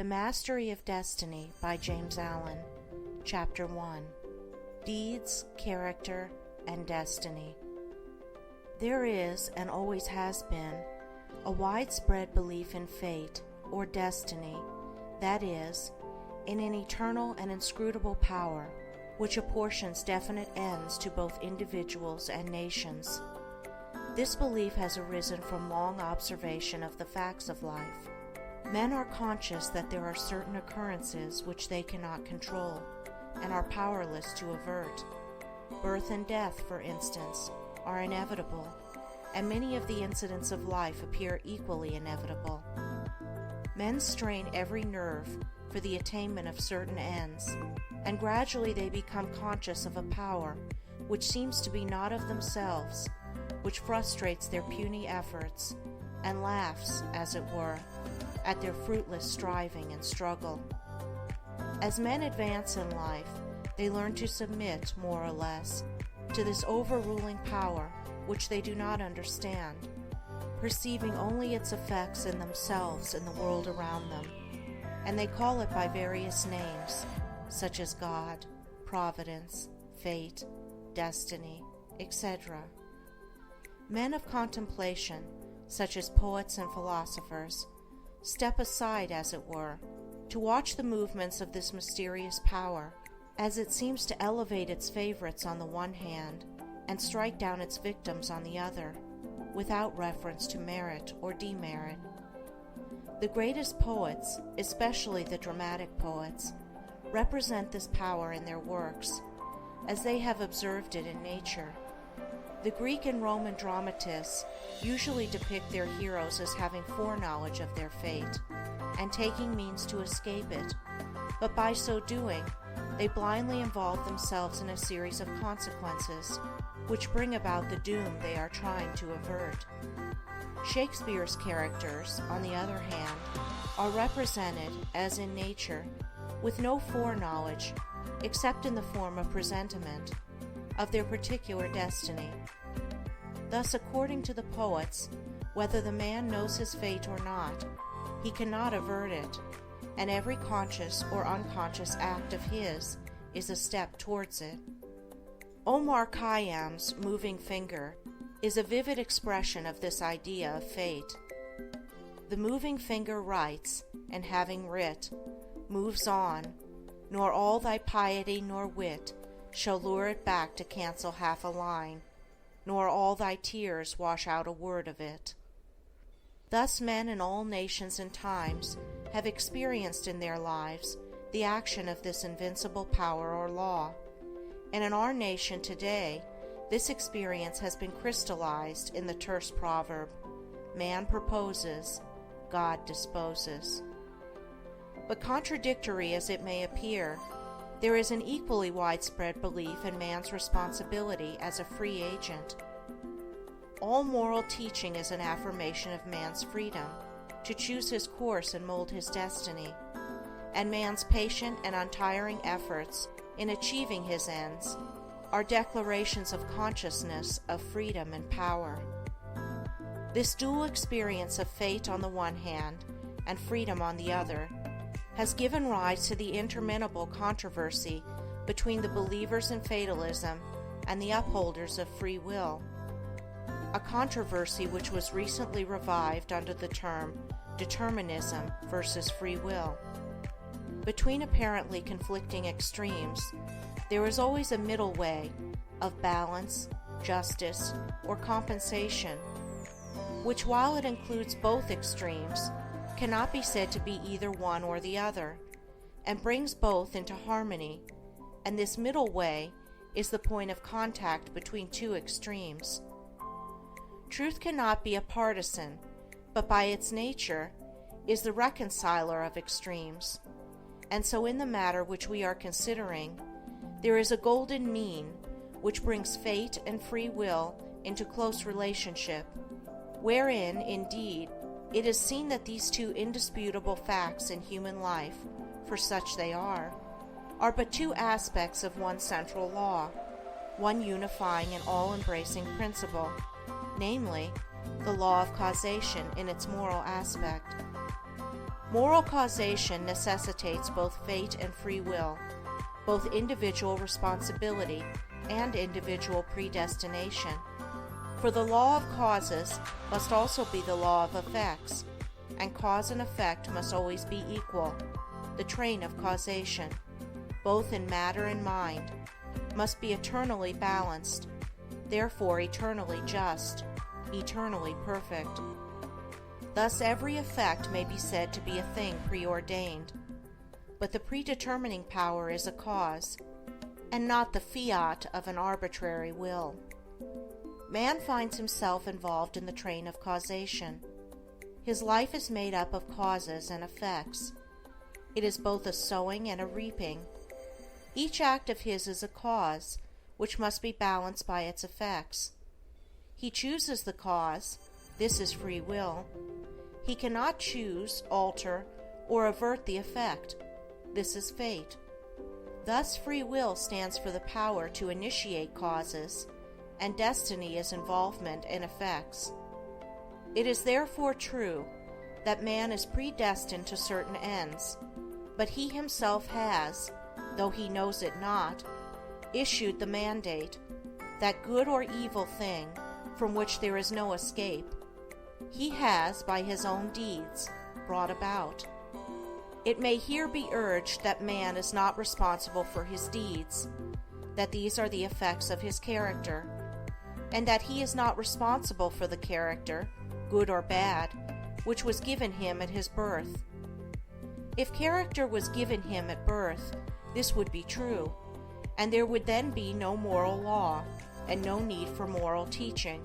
The Mastery of Destiny by James Allen. Chapter 1. Deeds, Character, and Destiny. There is, and always has been, a widespread belief in fate, or destiny, that is, in an eternal and inscrutable power, which apportions definite ends to both individuals and nations. This belief has arisen from long observation of the facts of life. Men are conscious that there are certain occurrences which they cannot control, and are powerless to avert. Birth and death, for instance, are inevitable, and many of the incidents of life appear equally inevitable. Men strain every nerve for the attainment of certain ends, and gradually they become conscious of a power which seems to be not of themselves, which frustrates their puny efforts, and laughs, as it were, at their fruitless striving and struggle. As men advance in life, they learn to submit, more or less, to this overruling power which they do not understand, perceiving only its effects in themselves and the world around them, and they call it by various names, such as God, Providence, Fate, Destiny, etc. Men of contemplation, such as poets and philosophers, step aside, as it were, to watch the movements of this mysterious power, as it seems to elevate its favorites on the one hand and strike down its victims on the other, without reference to merit or demerit. The greatest poets, especially the dramatic poets, represent this power in their works, as they have observed it in nature. The Greek and Roman dramatists usually depict their heroes as having foreknowledge of their fate and taking means to escape it, but by so doing, they blindly involve themselves in a series of consequences which bring about the doom they are trying to avert. Shakespeare's characters, on the other hand, are represented, as in nature, with no foreknowledge, except in the form of presentiment, of their particular destiny. Thus, according to the poets, whether the man knows his fate or not, he cannot avert it, and every conscious or unconscious act of his is a step towards it. Omar Khayyam's moving finger is a vivid expression of this idea of fate. The moving finger writes, and having writ, moves on, nor all thy piety nor wit shall lure it back to cancel half a line, nor all thy tears wash out a word of it. Thus men in all nations and times have experienced in their lives the action of this invincible power or law, and in our nation today this experience has been crystallized in the terse proverb, man proposes, God disposes. But contradictory as it may appear, there is an equally widespread belief in man's responsibility as a free agent. All moral teaching is an affirmation of man's freedom to choose his course and mold his destiny, and man's patient and untiring efforts in achieving his ends are declarations of consciousness of freedom and power. This dual experience of fate on the one hand and freedom on the other has given rise to the interminable controversy between the believers in fatalism and the upholders of free will, a controversy which was recently revived under the term determinism versus free will. Between apparently conflicting extremes, there is always a middle way of balance, justice, or compensation, which, while it includes both extremes, cannot be said to be either one or the other, and brings both into harmony, and this middle way is the point of contact between two extremes. Truth cannot be a partisan, but by its nature is the reconciler of extremes, and so in the matter which we are considering, there is a golden mean which brings fate and free will into close relationship, wherein, indeed, it is seen that these two indisputable facts in human life, for such they are but two aspects of one central law, one unifying and all-embracing principle, namely, the law of causation in its moral aspect. Moral causation necessitates both fate and free will, both individual responsibility and individual predestination. For the law of causes must also be the law of effects, and cause and effect must always be equal. The train of causation, both in matter and mind, must be eternally balanced, therefore eternally just, eternally perfect. Thus every effect may be said to be a thing preordained, but the predetermining power is a cause, and not the fiat of an arbitrary will. Man finds himself involved in the train of causation. His life is made up of causes and effects. It is both a sowing and a reaping. Each act of his is a cause, which must be balanced by its effects. He chooses the cause. This is free will. He cannot choose, alter, or avert the effect. This is fate. Thus free will stands for the power to initiate causes, and destiny is involvement in effects. It is therefore true that man is predestined to certain ends, but he himself has, though he knows it not, issued the mandate, that good or evil thing from which there is no escape, he has, by his own deeds, brought about. It may here be urged that man is not responsible for his deeds, that these are the effects of his character, and that he is not responsible for the character, good or bad, which was given him at his birth. If character was given him at birth, this would be true, and there would then be no moral law, and no need for moral teaching.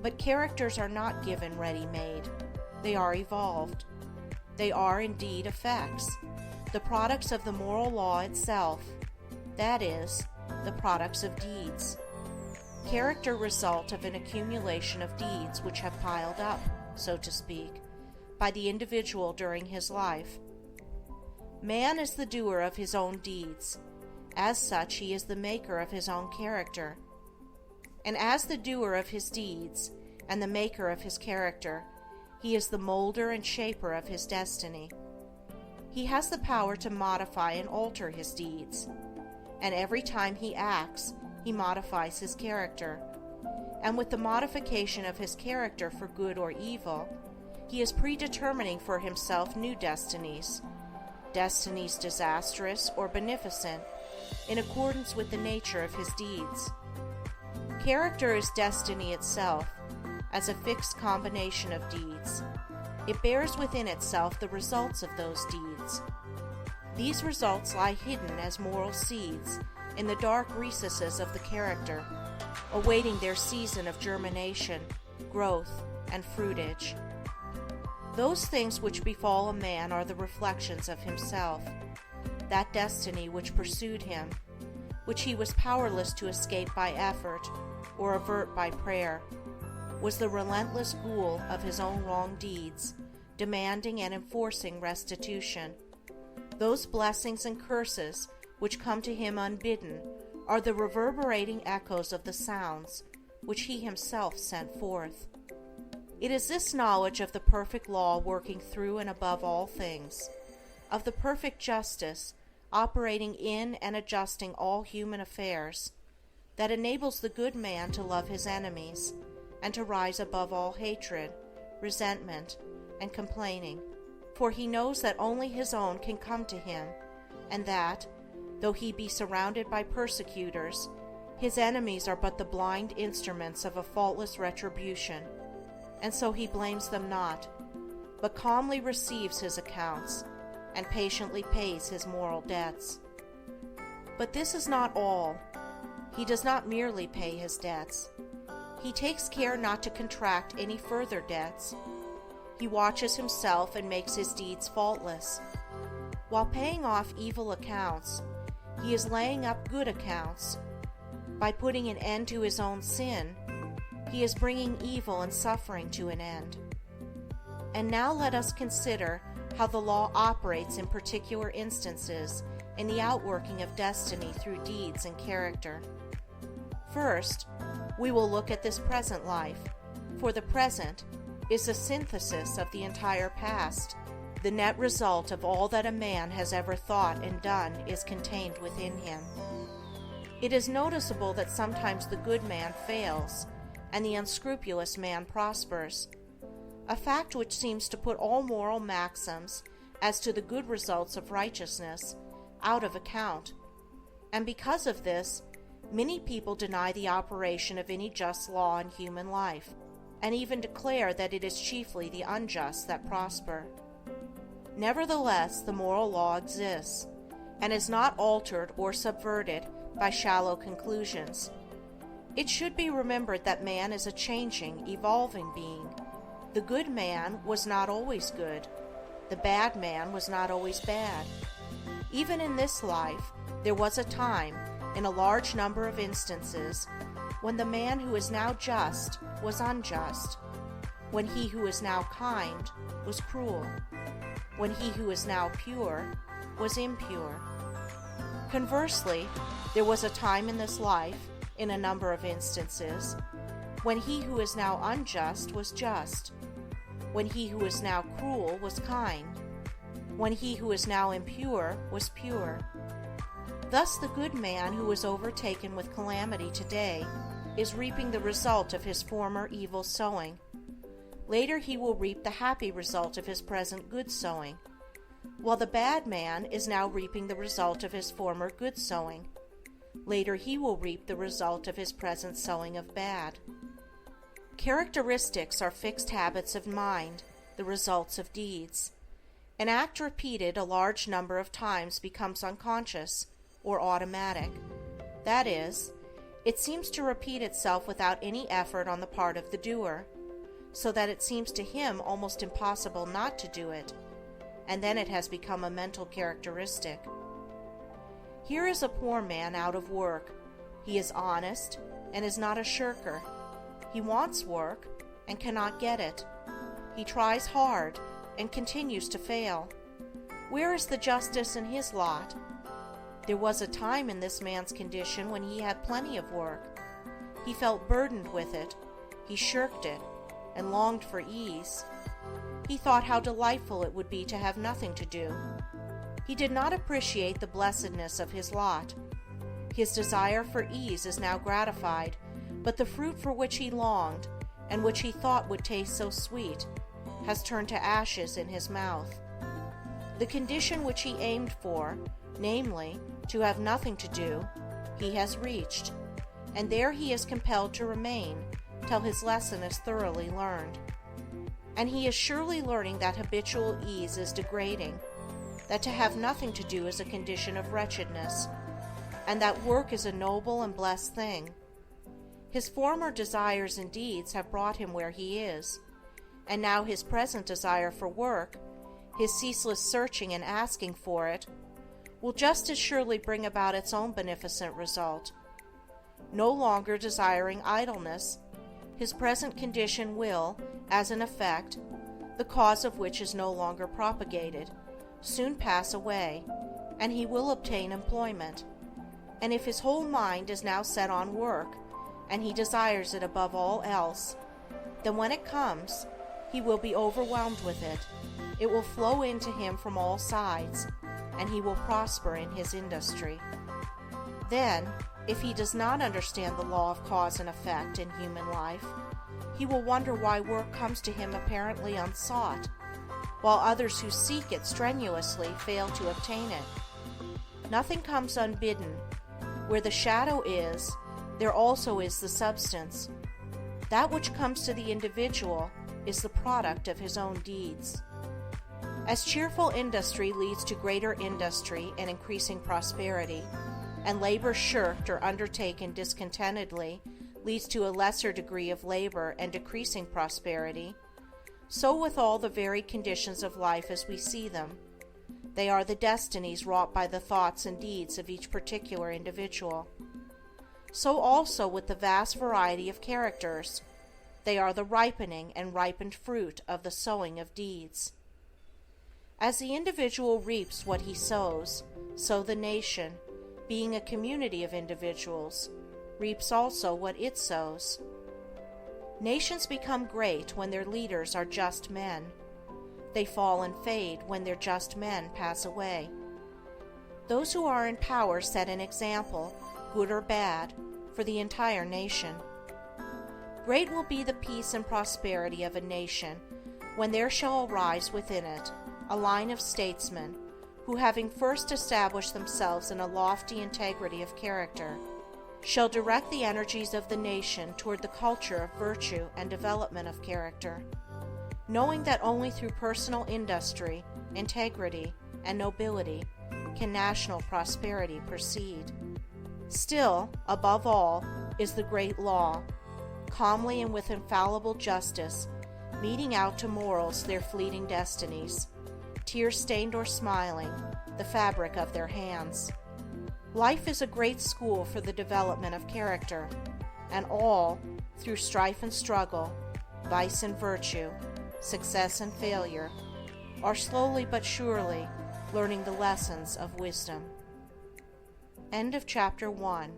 But characters are not given ready-made. They are evolved. They are indeed effects, the products of the moral law itself, that is, the products of deeds. Character result of an accumulation of deeds which have piled up, so to speak, by the individual during his life. Man is the doer of his own deeds. As such, he is the maker of his own character. And as the doer of his deeds and the maker of his character, he is the molder and shaper of his destiny. He has the power to modify and alter his deeds, and every time he acts, he modifies his character. And with the modification of his character for good or evil, he is predetermining for himself new destinies, destinies disastrous or beneficent, in accordance with the nature of his deeds. Character is destiny itself, as a fixed combination of deeds. It bears within itself the results of those deeds. These results lie hidden as moral seeds in the dark recesses of the character, awaiting their season of germination, growth, and fruitage. Those things which befall a man are the reflections of himself, that destiny which pursued him, which he was powerless to escape by effort or avert by prayer, was the relentless ghoul of his own wrong deeds, demanding and enforcing restitution. Those blessings and curses which come to him unbidden are the reverberating echoes of the sounds which he himself sent forth. It is this knowledge of the perfect law working through and above all things, of the perfect justice operating in and adjusting all human affairs, that enables the good man to love his enemies and to rise above all hatred, resentment, and complaining, for he knows that only his own can come to him, and that, though he be surrounded by persecutors, his enemies are but the blind instruments of a faultless retribution, and so he blames them not, but calmly receives his accounts, and patiently pays his moral debts. But this is not all. He does not merely pay his debts. He takes care not to contract any further debts. He watches himself and makes his deeds faultless. While paying off evil accounts, he is laying up good accounts. By putting an end to his own sin, he is bringing evil and suffering to an end. And now let us consider how the law operates in particular instances in the outworking of destiny through deeds and character. First, we will look at this present life, for the present is a synthesis of the entire past. The net result of all that a man has ever thought and done is contained within him. It is noticeable that sometimes the good man fails and the unscrupulous man prospers, a fact which seems to put all moral maxims as to the good results of righteousness out of account. And because of this, many people deny the operation of any just law in human life, and even declare that it is chiefly the unjust that prosper. Nevertheless, the moral law exists, and is not altered or subverted by shallow conclusions. It should be remembered that man is a changing, evolving being. The good man was not always good. The bad man was not always bad. Even in this life, there was a time, in a large number of instances, when the man who is now just was unjust, when he who is now kind was cruel, when he who is now pure was impure. Conversely, there was a time in this life, in a number of instances, when he who is now unjust was just, when he who is now cruel was kind, when he who is now impure was pure. Thus the good man who is overtaken with calamity today is reaping the result of his former evil sowing. Later he will reap the happy result of his present good sowing, while the bad man is now reaping the result of his former good sowing. Later he will reap the result of his present sowing of bad. Characteristics are fixed habits of mind, the results of deeds. An act repeated a large number of times becomes unconscious or automatic. That is, it seems to repeat itself without any effort on the part of the doer, so that it seems to him almost impossible not to do it, and then it has become a mental characteristic. Here is a poor man out of work. He is honest and is not a shirker. He wants work and cannot get it. He tries hard and continues to fail. Where is the justice in his lot? There was a time in this man's condition when he had plenty of work. He felt burdened with it. He shirked it and longed for ease. He thought how delightful it would be to have nothing to do. He did not appreciate the blessedness of his lot. His desire for ease is now gratified, but the fruit for which he longed, and which he thought would taste so sweet, has turned to ashes in his mouth. The condition which he aimed for, namely, to have nothing to do, he has reached, and there he is compelled to remain till his lesson is thoroughly learned. And he is surely learning that habitual ease is degrading, that to have nothing to do is a condition of wretchedness, and that work is a noble and blessed thing. His former desires and deeds have brought him where he is, and now his present desire for work, his ceaseless searching and asking for it, will just as surely bring about its own beneficent result. No longer desiring idleness, his present condition will, as an effect, the cause of which is no longer propagated, soon pass away, and he will obtain employment. And if his whole mind is now set on work, and he desires it above all else, then when it comes, he will be overwhelmed with it. It will flow into him from all sides, and he will prosper in his industry. Then, if he does not understand the law of cause and effect in human life, he will wonder why work comes to him apparently unsought, while others who seek it strenuously fail to obtain it. Nothing comes unbidden. Where the shadow is, there also is the substance. That which comes to the individual is the product of his own deeds. As cheerful industry leads to greater industry and increasing prosperity, and labor shirked or undertaken discontentedly leads to a lesser degree of labor and decreasing prosperity, so with all the varied conditions of life as we see them. They are the destinies wrought by the thoughts and deeds of each particular individual. So also with the vast variety of characters, they are the ripening and ripened fruit of the sowing of deeds. As the individual reaps what he sows, so the nation, being a community of individuals, reaps also what it sows. Nations become great when their leaders are just men. They fall and fade when their just men pass away. Those who are in power set an example, good or bad, for the entire nation. Great will be the peace and prosperity of a nation when there shall arise within it a line of statesmen who, having first established themselves in a lofty integrity of character, shall direct the energies of the nation toward the culture of virtue and development of character, knowing that only through personal industry, integrity, and nobility can national prosperity proceed. Still, above all, is the great law, calmly and with infallible justice, meting out to mortals their fleeting destinies, tear-stained or smiling, the fabric of their hands. Life is a great school for the development of character, and all, through strife and struggle, vice and virtue, success and failure, are slowly but surely learning the lessons of wisdom. End of Chapter 1.